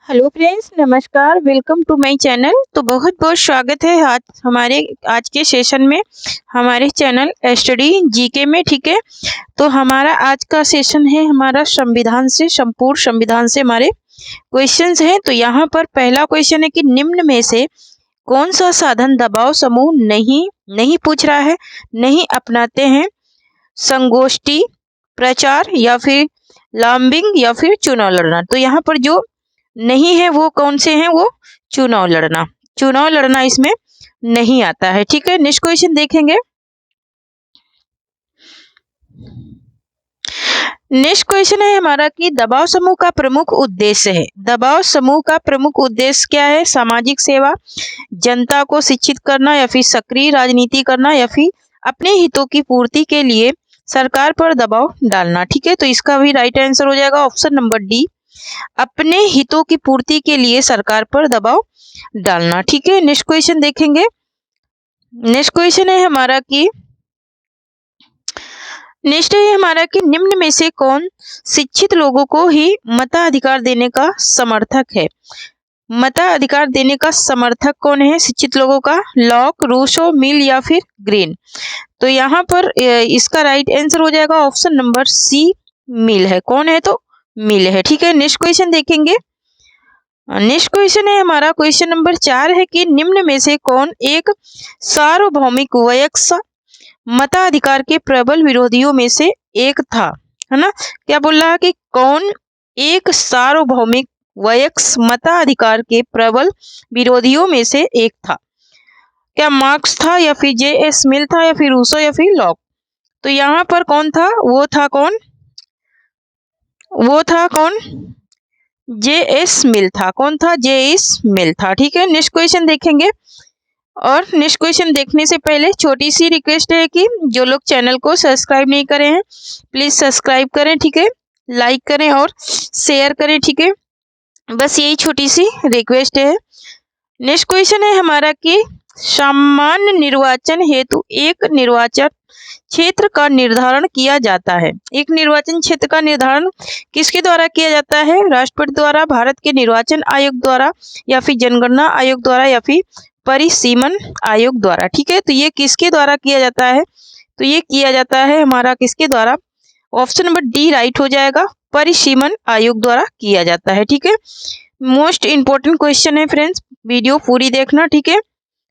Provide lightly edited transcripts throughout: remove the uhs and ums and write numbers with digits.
Hello friends, नमस्कार। Welcome to my channel. तो बहुत बहुत स्वागत है आज के सेशन में हमारे चैनल स्टडी जीके में। ठीक है, तो हमारा आज का सेशन है हमारा संपूर्ण संविधान से हमारे क्वेश्चंस हैं। तो यहाँ पर पहला क्वेश्चन है कि निम्न में से कौन सा साधन दबाव समूह नहीं पूछ रहा है, नहीं अपनाते हैं? संगोष्ठी, प्रचार या फिर लॉबिंग या फिर चुनाव लड़ना। तो यहाँ पर जो नहीं है वो कौन से हैं? वो चुनाव लड़ना इसमें नहीं आता है। ठीक है, नेक्स्ट क्वेश्चन देखेंगे। नेक्स्ट क्वेश्चन है हमारा कि दबाव समूह का प्रमुख उद्देश्य है। दबाव समूह का प्रमुख उद्देश्य क्या है? सामाजिक सेवा, जनता को शिक्षित करना या फिर सक्रिय राजनीति करना या फिर अपने हितों की पूर्ति के लिए सरकार पर दबाव डालना। ठीक है, तो इसका भी राइट आंसर हो जाएगा ऑप्शन नंबर डी, अपने हितों की पूर्ति के लिए सरकार पर दबाव डालना। ठीक है, नेक्स्ट क्वेश्चन देखेंगे। नेक्स्ट क्वेश्चन है हमारा कि निम्न में से कौन शिक्षित लोगों को ही मताधिकार देने का समर्थक है? मताधिकार देने का समर्थक कौन है शिक्षित लोगों का? लॉक, रूसो, मिल या फिर ग्रीन। तो यहाँ पर इसका राइट आंसर हो जाएगा ऑप्शन नंबर सी, मिल है। कौन है? तो मिल है। ठीक है, नेक्स्ट क्वेश्चन देखेंगे। नेक्स्ट क्वेश्चन है हमारा क्वेश्चन नंबर 4 है कि निम्न में से कौन एक सार्वभौमिक वयस्क मताधिकार के प्रबल विरोधियों में से एक था? है ना, क्या बोल रहा है कि कौन एक सार्वभौमिक वयस्क मताधिकार के प्रबल विरोधियों में से एक था? क्या मार्क्स था या फिर जे.एस. मिल था या फिर रूसो या फिर लॉक? तो यहाँ पर कौन था? वो था कौन? जे.एस. मिल था। कौन था? जे.एस. मिल था। ठीक है, नेक्स्ट क्वेश्चन देखेंगे। और नेक्स्ट क्वेश्चन देखने से पहले छोटी सी रिक्वेस्ट है कि जो लोग चैनल को सब्सक्राइब नहीं करे हैं प्लीज सब्सक्राइब करें। ठीक है, लाइक करें और शेयर करें। ठीक है, बस यही छोटी सी रिक्वेस्ट है। नेक्स्ट क्वेश्चन है हमारा कि सामान्य निर्वाचन हेतु एक निर्वाचन क्षेत्र का निर्धारण किया जाता है। एक निर्वाचन क्षेत्र का निर्धारण किसके द्वारा किया जाता है? राष्ट्रपति द्वारा, भारत के निर्वाचन आयोग द्वारा या फिर जनगणना आयोग द्वारा या फिर परिसीमन आयोग द्वारा। ठीक है, तो ये किसके द्वारा किया जाता है? तो ये किया जाता है हमारा किसके द्वारा? ऑप्शन नंबर डी राइट हो जाएगा, परिसीमन आयोग द्वारा किया जाता है। ठीक है, मोस्ट इंपोर्टेंट क्वेश्चन है फ्रेंड्स, वीडियो पूरी देखना। ठीक है,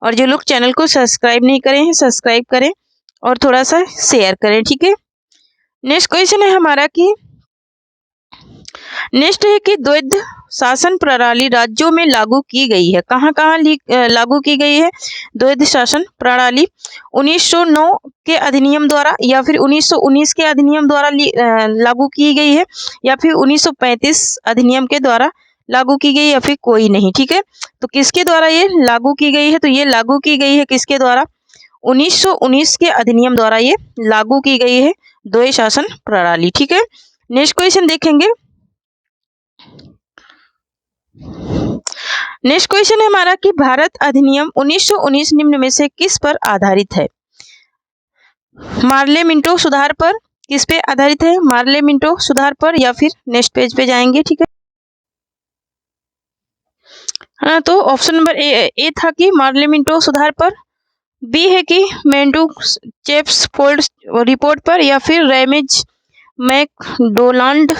और जो लोग चैनल को सब्सक्राइब नहीं करे हैं सब्सक्राइब करें और थोड़ा सा शेयर करें। ठीक है, नेक्स्ट क्वेश्चन है हमारा कि नेक्स्ट है कि द्वैध शासन प्रणाली राज्यों में लागू की गई है। कहाँ कहाँ लागू की गई है द्वैध शासन प्रणाली? 1909 के अधिनियम द्वारा या फिर 1919 के अधिनियम द्वारा लागू की गई है या फिर 1935 अधिनियम के द्वारा लागू की गई या फिर कोई नहीं। ठीक है, तो किसके द्वारा ये लागू की गई है? तो ये लागू की गई है किसके द्वारा? 1919 के अधिनियम द्वारा ये लागू की गई है द्वैध शासन प्रणाली। ठीक है, नेक्स्ट क्वेश्चन देखेंगे। नेक्स्ट क्वेश्चन है हमारा कि भारत अधिनियम 1919 निम्न में से किस पर आधारित है? मार्ले मिंटो सुधार पर। किस पे आधारित है? मार्ले मिंटो सुधार पर या फिर नेक्स्ट पेज पे जाएंगे। ठीक है, हाँ, तो ऑप्शन नंबर ए था कि मार्ले मिंटो सुधार पर, बी है कि मेंडू चेप्सफोल्ड रिपोर्ट पर या फिर रैमेज मैकडोनाल्ड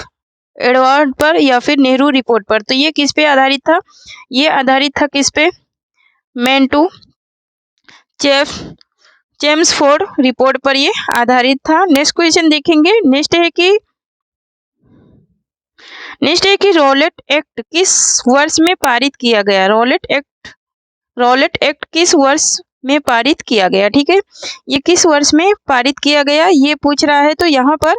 एडवर्ड पर या फिर नेहरू रिपोर्ट पर। तो ये किस पे आधारित था? ये आधारित था किस पे? मेंटू चेम्सफोर्ड रिपोर्ट पर ये आधारित था। नेक्स्ट क्वेश्चन देखेंगे। नेक्स्ट है कि रॉलेट एक्ट किस वर्ष में पारित किया गया? रॉलेट एक्ट किस वर्ष में पारित किया गया? ठीक है, ये किस वर्ष में पारित किया गया ये पूछ रहा है। तो यहाँ पर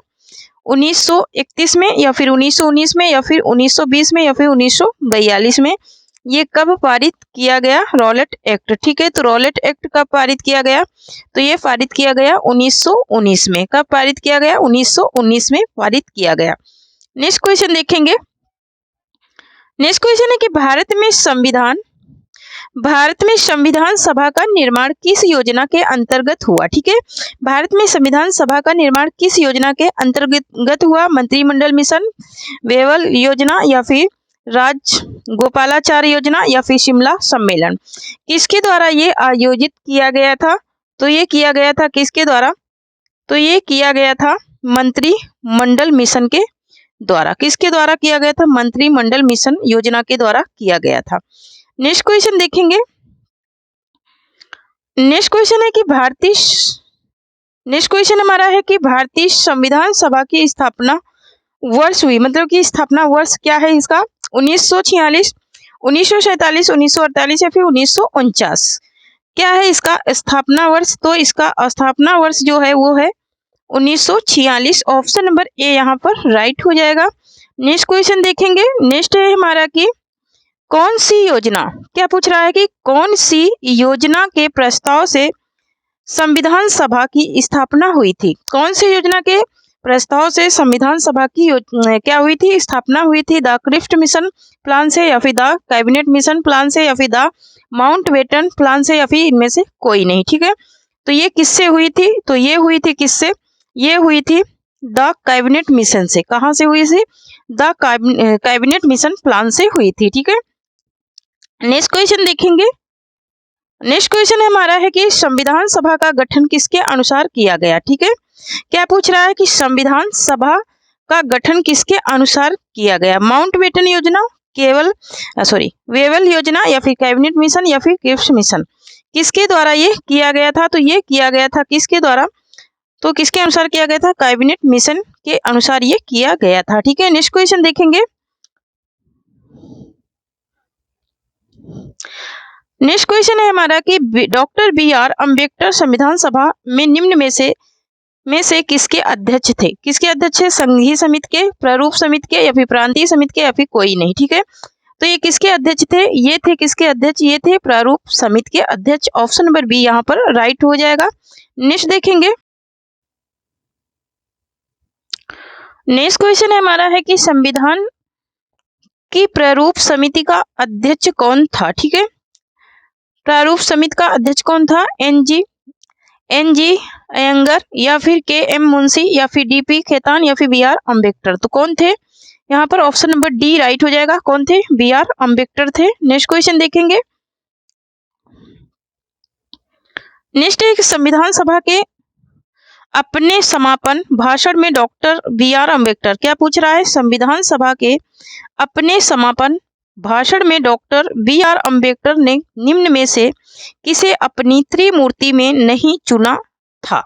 1931 में या फिर 1919 में या फिर 1920 में या फिर 1942 में ये कब पारित किया गया रॉलेट एक्ट? ठीक है, तो रॉलेट एक्ट कब पारित किया गया? तो ये पारित किया गया 1919 में। कब पारित किया गया? 1919 में पारित किया गया। नेक्स्ट क्वेश्चन देखेंगे। नेक्स्ट क्वेश्चन है कि भारत में संविधान सभा का निर्माण किस योजना के अंतर्गत हुआ? ठीक है, भारत में संविधान सभा का निर्माण किस योजना के अंतर्गत हुआ? मंत्रिमंडल मिशन, वेवल योजना या फिर राजगोपालाचारी योजना या फिर शिमला सम्मेलन। किसके द्वारा ये आयोजित किया गया था? तो ये किया गया था किसके द्वारा? तो ये किया गया था मंत्रिमंडल मिशन के द्वारा। किसके द्वारा किया गया था? मंत्रिमंडल मिशन योजना के द्वारा किया गया था। नेक्स्ट क्वेश्चन देखेंगे। नेक्स्ट क्वेश्चन है कि भारतीय संविधान सभा की स्थापना वर्ष हुई, मतलब कि स्थापना वर्ष क्या है इसका? 1946, 1947, 1948 या फिर 1949। क्या है इसका स्थापना वर्ष? तो इसका स्थापना वर्ष जो है वो है 1946। ऑप्शन नंबर ए यहाँ पर राइट हो जाएगा। नेक्स्ट क्वेश्चन देखेंगे। नेक्स्ट है हमारा कि कौन सी योजना, क्या पूछ रहा है कि कौन सी योजना के प्रस्ताव से संविधान सभा की स्थापना हुई थी? कौन सी योजना के प्रस्ताव से संविधान सभा की क्या हुई थी? स्थापना हुई थी? द क्रिफ्ट मिशन प्लान से या फिर द कैबिनेट मिशन प्लान से या फिर द माउंटबेटन प्लान से या फिर इनमें से कोई नहीं। ठीक है, तो ये किससे हुई थी? तो ये हुई थी किससे? ये हुई थी द कैबिनेट मिशन से। कहाँ से हुई थी? द कैबिनेट मिशन प्लान से हुई थी। ठीक है, नेक्स्ट क्वेश्चन देखेंगे। नेक्स्ट क्वेश्चन हमारा है कि संविधान सभा का गठन किसके अनुसार किया गया? ठीक है, क्या पूछ रहा है कि संविधान सभा का गठन किसके अनुसार किया गया? माउंटबेटन योजना, वेवल योजना या फिर कैबिनेट मिशन या फिर क्रिफ्ट मिशन, किसके द्वारा ये किया गया था? तो ये किया गया था किसके द्वारा? तो किसके अनुसार किया गया था? कैबिनेट मिशन के अनुसार ये किया गया था। ठीक है, नेक्स्ट क्वेश्चन देखेंगे। नेक्स्ट क्वेश्चन है हमारा कि डॉक्टर बी.आर. अम्बेडकर संविधान सभा में निम्न में से किसके अध्यक्ष थे? किसके अध्यक्ष है? संघीय समिति के, प्रारूप समिति के या फिर प्रांतीय समिति के या फिर कोई नहीं। ठीक है, तो ये किसके अध्यक्ष थे? ये थे किसके अध्यक्ष? ये थे प्रारूप समिति के अध्यक्ष। ऑप्शन नंबर बी यहाँ पर राइट हो जाएगा। नेक्स्ट देखेंगे। नेक्स्ट क्वेश्चन है हमारा है कि संविधान की प्रारूप समिति का अध्यक्ष कौन था? ठीक है, प्रारूप समिति का अध्यक्ष कौन था? एन.जी. अयंगर या फिर के.एम. मुंशी या फिर डी.पी. खेतान या फिर बी.आर. अम्बेडकर। तो कौन थे यहाँ पर? ऑप्शन नंबर डी राइट हो जाएगा। कौन थे? बी.आर. अम्बेडकर थे। नेक्स्ट क्वेश्चन देखेंगे। नेक्स्ट है संविधान सभा के अपने समापन भाषण में डॉक्टर बी.आर. अम्बेडकर, क्या पूछ रहा है? संविधान सभा के अपने समापन भाषण में डॉक्टर बी.आर. अम्बेडकर ने निम्न में से किसे अपनी त्रिमूर्ति में नहीं चुना था?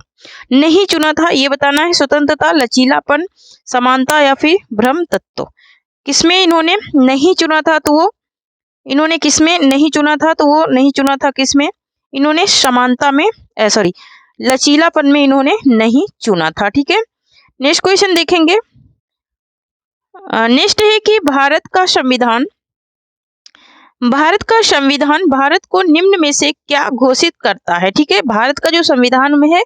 नहीं चुना था ये बताना है। स्वतंत्रता, लचीलापन, समानता या फिर ब्रह्म तत्व। किसमें इन्होंने नहीं चुना था? तो वो इन्होंने किसमें नहीं चुना था? तो वो नहीं चुना था किसमें? इन्होंने समानता में लचीलापन में इन्होंने नहीं चुना था। ठीक है, नेक्स्ट क्वेश्चन देखेंगे। नेक्स्ट है कि भारत का संविधान भारत को निम्न में से क्या घोषित करता है? ठीक है, भारत का जो संविधान में है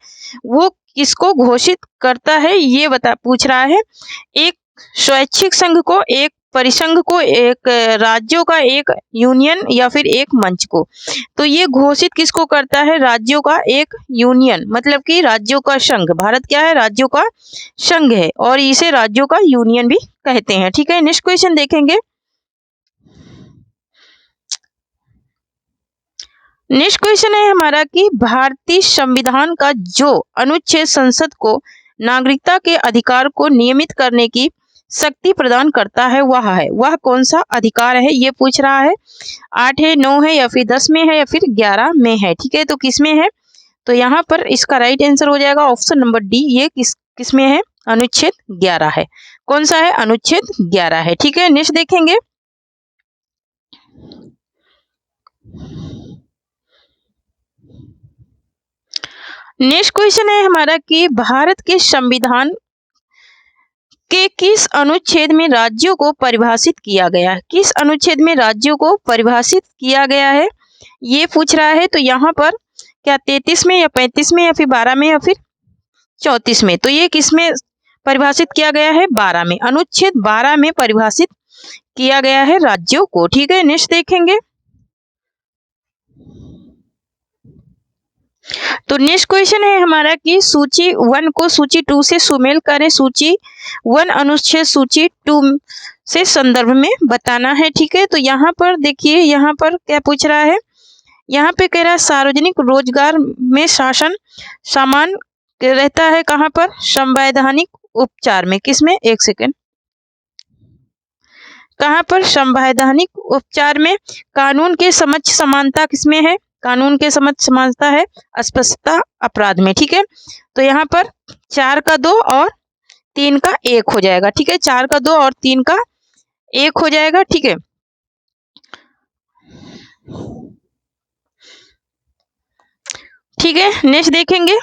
वो किसको घोषित करता है ये पूछ रहा है। एक स्वैच्छिक संघ को, एक परिसंघ को, एक राज्यों का एक यूनियन या फिर एक मंच को। तो ये घोषित किसको करता है? राज्यों का एक यूनियन, मतलब कि राज्यों का संघ। भारत क्या है? राज्यों का संघ है और इसे राज्यों का यूनियन भी कहते हैं। ठीक है, नेक्स्ट क्वेश्चन देखेंगे। नेक्स्ट क्वेश्चन है हमारा कि भारतीय संविधान का जो अनुच्छेद संसद को नागरिकता के अधिकार को नियमित करने की शक्ति प्रदान करता है वह कौन सा अधिकार है ये पूछ रहा है। 8 है, 9 है या फिर 10 में है या फिर 11 में है। ठीक है, तो किस में है? तो यहाँ पर इसका राइट आंसर हो जाएगा ऑप्शन नंबर डी। ये किस में है? अनुच्छेद 11 है। कौन सा है? अनुच्छेद 11 है। ठीक है, नेक्स्ट देखेंगे। नेक्स्ट क्वेश्चन है हमारा कि भारत के संविधान के किस अनुच्छेद में राज्यों को परिभाषित किया गया है? किस अनुच्छेद में राज्यों को परिभाषित किया गया है ये पूछ रहा है। तो यहाँ पर क्या 33 में या 35 में या फिर 12 में या फिर 34 में? तो ये किस में परिभाषित किया गया है? 12 में। अनुच्छेद 12 में परिभाषित किया गया है राज्यों को। ठीक है, नेक्स्ट देखेंगे। तो नेक्स्ट क्वेश्चन है हमारा कि सूची 1 को सूची 2 से सुमेल करें। सूची 1 अनुच्छेद सूची 2 से संदर्भ में बताना है। ठीक है, तो यहाँ पर देखिए, यहाँ पर क्या पूछ रहा है, यहाँ पे कह रहा है सार्वजनिक रोजगार में शासन समान रहता है कहाँ पर, संवैधानिक उपचार में। किसमें, एक सेकेंड, कहाँ पर, संवैधानिक उपचार में। कानून के समक्ष समानता किसमें है, कानून के समक्ष समानता है अस्पष्टता अपराध में। ठीक है, तो यहाँ पर 4 का 2 और 3 का 1 हो जाएगा। ठीक है, 4 का 2 और 3 का 1 हो जाएगा। ठीक है, ठीक है, नेक्स्ट देखेंगे।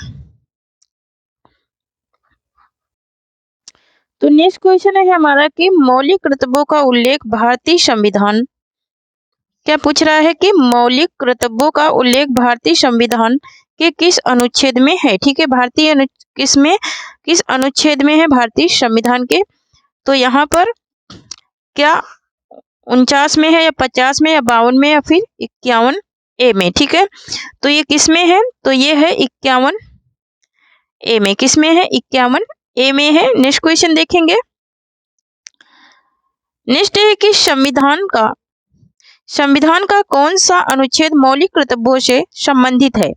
तो नेक्स्ट क्वेश्चन है हमारा कि मौलिक कर्तव्यों का उल्लेख भारतीय संविधान, क्या पूछ रहा है कि मौलिक कर्तव्यों का उल्लेख भारतीय संविधान के किस अनुच्छेद में है। ठीक है, भारतीय किस अनुच्छेद में है भारतीय संविधान के, तो यहाँ पर क्या 49 में है या 50 में या 52 में या फिर 51 ए में। ठीक है, तो ये किस में है, तो ये है 51 ए में। किस में है, 51 ए में है। नेक्स्ट क्वेश्चन देखेंगे। नेक्स्ट है कि संविधान का कौन सा अनुच्छेद मौलिक कर्तव्यों से संबंधित है।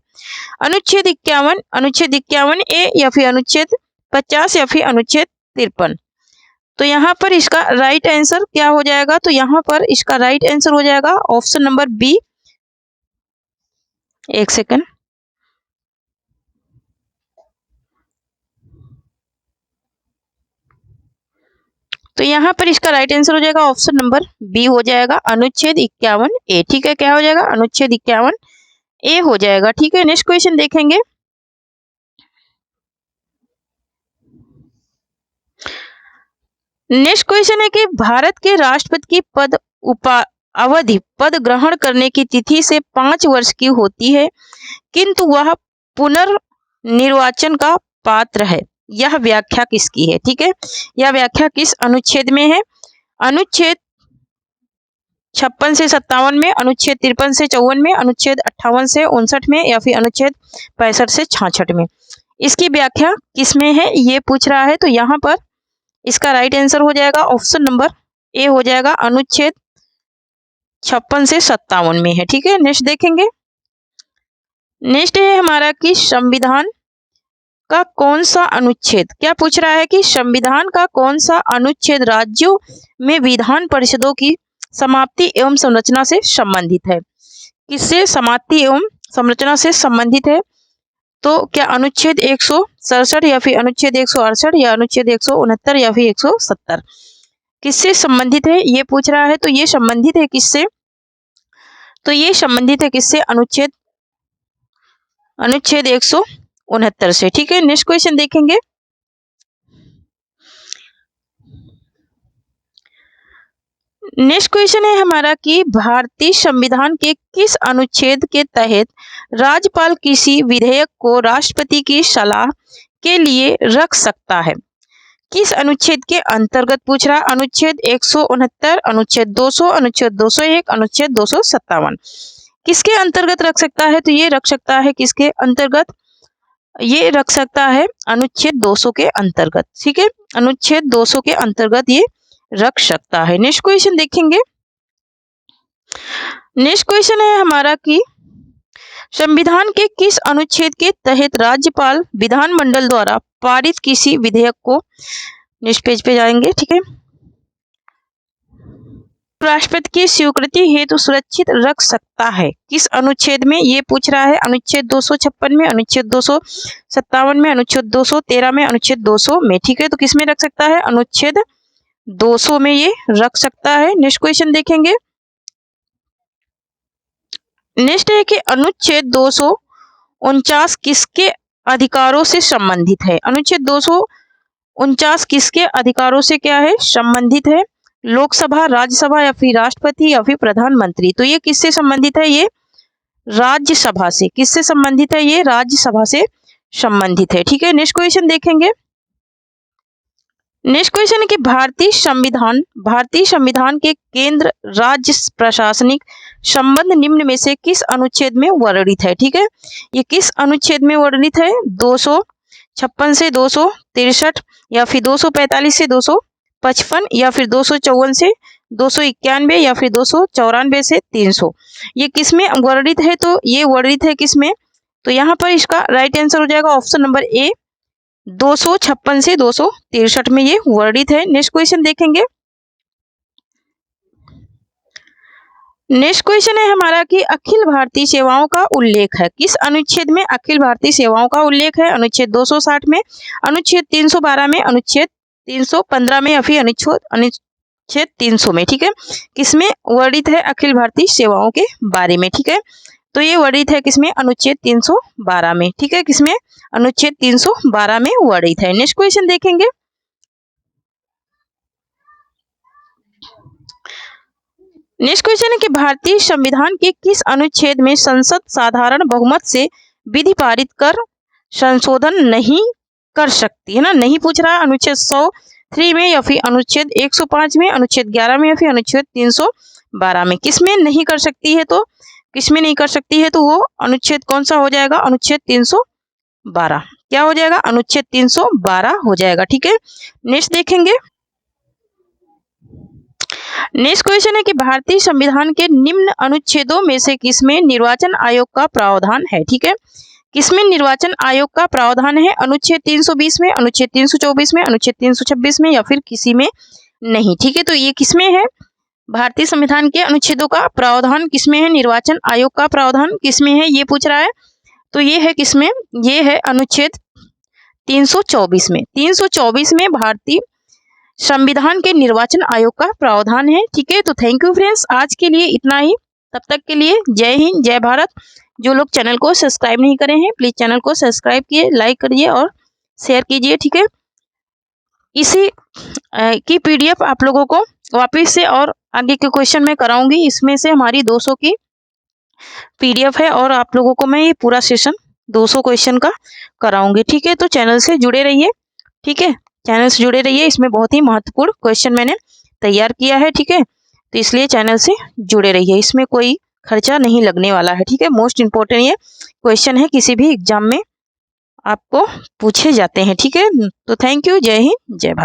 अनुच्छेद 51 ए या फिर अनुच्छेद 50 या फिर अनुच्छेद 53। तो यहाँ पर इसका राइट आंसर क्या हो जाएगा, तो यहाँ पर इसका राइट आंसर हो जाएगा ऑप्शन नंबर बी। एक सेकंड, तो यहाँ पर इसका राइट आंसर हो जाएगा ऑप्शन नंबर बी हो जाएगा, अनुच्छेद 51 ए। ठीक है, क्या हो जाएगा, अनुच्छेद 51 ए हो जाएगा। ठीक है, नेक्स्ट क्वेश्चन देखेंगे। नेक्स्ट क्वेश्चन है कि भारत के राष्ट्रपति की पद ग्रहण करने की तिथि से 5 वर्ष की होती है, किंतु वह पुनर्निर्वाचन का पात्र है। यह व्याख्या किसकी है। ठीक है, यह व्याख्या किस अनुच्छेद में है, अनुच्छेद 56 से 57 में, अनुच्छेद 53 से 54 में, अनुच्छेद 58 से 59 में या फिर अनुच्छेद 65 से 66 में। इसकी व्याख्या किसमें है ये पूछ रहा है, तो यहाँ पर इसका राइट आंसर हो जाएगा ऑप्शन नंबर ए हो जाएगा, अनुच्छेद 56 से 57 में है। ठीक है, नेक्स्ट देखेंगे। नेक्स्ट है हमारा कि संविधान का कौन सा अनुच्छेद, क्या पूछ रहा है कि संविधान का कौन सा अनुच्छेद राज्यों में विधान परिषदों की समाप्ति एवं संरचना से संबंधित है। किससे समाप्ति एवं संरचना से संबंधित है, तो क्या अनुच्छेद 167 या फिर अनुच्छेद 168 या अनुच्छेद 169 या फिर 170 किससे संबंधित है ये पूछ रहा है। तो ये संबंधित है किससे, तो ये संबंधित है किससे, अनुच्छेद 169 से। ठीक है, नेक्स्ट क्वेश्चन देखेंगे। नेक्स्ट क्वेश्चन है हमारा कि भारतीय संविधान के किस अनुच्छेद के तहत राज्यपाल किसी विधेयक को राष्ट्रपति की सलाह के लिए रख सकता है। किस अनुच्छेद के अंतर्गत पूछ रहा है, अनुच्छेद 169, अनुच्छेद 200, अनुच्छेद 201, अनुच्छेद 257 किसके अंतर्गत रख सकता है, तो ये रख सकता है किसके अंतर्गत, ये रख सकता है अनुच्छेद 200 के अंतर्गत। ठीक है, अनुच्छेद 200 के अंतर्गत ये रख सकता है। नेक्स्ट क्वेश्चन देखेंगे। नेक्स्ट क्वेश्चन है हमारा कि संविधान के किस अनुच्छेद के तहत राज्यपाल विधानमंडल द्वारा पारित किसी विधेयक को, नेक्स्ट पेज पे जाएंगे। ठीक है, राष्ट्रपति की स्वीकृति हेतु सुरक्षित रख सकता है, किस अनुच्छेद में ये पूछ रहा है, अनुच्छेद 256 में, अनुच्छेद 257 में, अनुच्छेद 213 में, अनुच्छेद 200 में। ठीक है, तो किस में रख सकता है, अनुच्छेद 200 में ये रख सकता है। नेक्स्ट क्वेश्चन देखेंगे। नेक्स्ट है कि अनुच्छेद 249 किसके अधिकारों से संबंधित है। अनुच्छेद 249 किसके अधिकारों से क्या है, संबंधित है, लोकसभा, राज्यसभा या फिर राष्ट्रपति या फिर प्रधानमंत्री। तो ये किससे संबंधित है, ये राज्यसभा से। किससे संबंधित है, ये राज्यसभा से संबंधित है। ठीक है, नेक्स्ट क्वेश्चन देखेंगे। नेक्स्ट क्वेश्चन है कि भारतीय संविधान के केंद्र राज्य प्रशासनिक संबंध निम्न में से किस अनुच्छेद में वर्णित है। ठीक है, ये किस अनुच्छेद में वर्णित है? 256 से 263 या फिर 245 से 255 या फिर 254 से 291 या फिर 294 से 300। ये किस में वर्णित है? तो ये वर्णित है किस में? तो यहाँ पर इसका राइट आंसर हो जाएगा ऑप्शन नंबर ए, 256 से 263 में ये वर्णित है। नेक्स्ट क्वेश्चन देखेंगे। नेक्स्ट क्वेश्चन है हमारा कि अखिल भारतीय सेवाओं का उल्लेख है किस अनुच्छेद में? अखिल भारतीय सेवाओं का उल्लेख है अनुच्छेद 260 में, अनुच्छेद 312 में, अनुच्छेद 315 में या फिर अनुच्छेद 300 में। ठीक है, किसमें वर्णित है अखिल भारतीय सेवाओं के बारे में? ठीक है, तो ये वर्णित है किसमें? अनुच्छेद 312 में। ठीक है, किसमें? अनुच्छेद 312 में वर्णित है। नेक्स्ट क्वेश्चन देखेंगे। नेक्स्ट क्वेश्चन है कि भारतीय संविधान के किस अनुच्छेद में संसद साधारण बहुमत से विधि पारित कर संशोधन नहीं कर सकती है ना? नहीं पूछ रहा है, अनुच्छेद 103 में या फिर अनुच्छेद 105 में, अनुच्छेद 11 में या फिर अनुच्छेद 312 में। किसमें नहीं कर सकती है? तो किसमें नहीं कर सकती है? तो वो अनुच्छेद कौन सा हो जाएगा? अनुच्छेद 312। क्या हो जाएगा? अनुच्छेद 312 हो जाएगा। ठीक है, नेक्स्ट देखेंगे। नेक्स्ट क्वेश्चन है कि भारतीय संविधान के निम्न अनुच्छेदों में से किसमें निर्वाचन आयोग का प्रावधान है? ठीक है, किसमें निर्वाचन आयोग का प्रावधान है? अनुच्छेद 320 में, अनुच्छेद 324 में, अनुच्छेद 326 में या फिर किसी में नहीं। ठीक है, तो ये किसमें है? भारतीय संविधान के अनुच्छेदों का प्रावधान किसमें है? निर्वाचन आयोग का प्रावधान किसमें है ये पूछ रहा है। तो ये है किसमें? ये है अनुच्छेद 324 में। 324 में भारतीय संविधान के निर्वाचन आयोग का प्रावधान है। ठीक है, तो थैंक यू फ्रेंड्स, आज के लिए इतना ही। तब तक के लिए जय हिंद, जय भारत। जो लोग चैनल को सब्सक्राइब नहीं करे हैं प्लीज चैनल को सब्सक्राइब किए, लाइक करिए और शेयर कीजिए। ठीक है, इसी की पीडीएफ आप लोगों को वापस से और आगे के क्वेश्चन में कराऊंगी। इसमें से हमारी 200 की पीडीएफ है और आप लोगों को मैं ये पूरा सेशन 200 क्वेश्चन का कराऊंगी। ठीक है, तो चैनल से जुड़े रहिए। ठीक है, चैनल से जुड़े रहिए, इसमें बहुत ही महत्वपूर्ण क्वेश्चन मैंने तैयार किया है। ठीक है, तो इसलिए चैनल से जुड़े रहिए, इसमें कोई खर्चा नहीं लगने वाला है। ठीक है, मोस्ट इम्पोर्टेंट ये क्वेश्चन है, किसी भी एग्जाम में आपको पूछे जाते हैं। ठीक है, तो थैंक यू, जय हिंद, जय भारत।